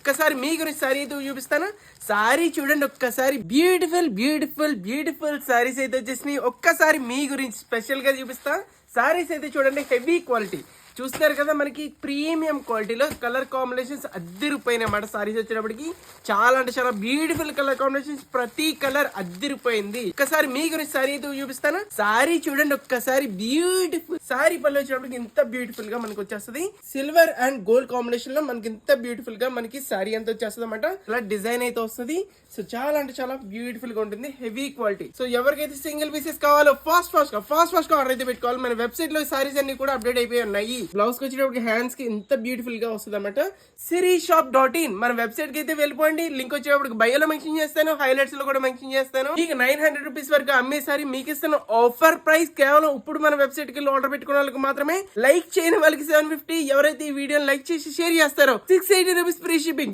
ఒక్కసారి మీ గురించి సారీ అయితే చూపిస్తాను. సారీ చూడండి ఒక్కసారి, బ్యూటిఫుల్ బ్యూటిఫుల్ బ్యూటిఫుల్ సారీస్ అయితే వచ్చేసినాయి. ఒక్కసారి మీ గురించి స్పెషల్ గా చూపిస్తా. సారీస్ అయితే చూడండి, హెవీ క్వాలిటీ చూస్తున్నారు కదా, మనకి ప్రీమియం క్వాలిటీలో కలర్ కాంబినేషన్స్ అద్దరిపోయినాయి అన్నమాట. సారీస్ వచ్చేటప్పటికి చాలా అంటే చాలా బ్యూటిఫుల్ కలర్ కాంబినేషన్స్, ప్రతి కలర్ అద్దరిపోయింది. ఒక్కసారి మీ గురించి సారీ అయితే చూపిస్తాను. సారీ చూడండి ఒక్కసారి, బ్యూటిఫుల్ సారీ పళ్ళు వచ్చేటప్పటికి ఇంత బ్యూటిఫుల్ గా మనకి వచ్చేస్తుంది. సిల్వర్ అండ్ గోల్డ్ కాంబినేషన్ లో మనకి ఇంత బ్యూటిఫుల్ గా మనకి సారీ అంతా వచ్చేస్తుంది అనమాట. ఇలా డిజైన్ అయితే వస్తుంది. సో చాలా అంటే చాలా బ్యూటిఫుల్ గా ఉంటుంది, హెవీ క్వాలిటీ. సో ఎవరికైతే సింగిల్ పీసెస్ కావాలో ఫాస్ట్ గా ఆర్డర్ అయితే పెట్టుకోవాలి. మన వెబ్సైట్ లో సారీస్ అన్ని కూడా అప్డేట్ అయిపోయి ఉన్నాయి. బ్లౌజ్ కి వచ్చేటప్పుడు హ్యాండ్స్ కి ఇంత బ్యూటిఫుల్ గా వస్తుంది అనమాట. sirisshop.in మన వెబ్సైట్ కి అయితే వెళ్ళిపోండి. లింక్ వచ్చేటప్పుడు బయోలో మెన్షన్ చేస్తాను, హైలైట్స్ లో కూడా మెన్షన్ చేస్తాను. ఇక 900 రూపీస్ వరకు అమ్మేసారి మీకు ఇస్తాను ఆఫర్ ప్రైస్. కేవలం ఇప్పుడు మన వెబ్సైట్ కి ఆర్డర్ పెట్టుకున్న వాళ్ళకి మాత్రమే. లైక్ చేయని వాళ్ళకి 750, ఎవరైతే ఈ వీడియోని లైక్ చేసి షేర్ చేస్తారో 680 రూపీస్ ఫ్రీ షిప్పింగ్.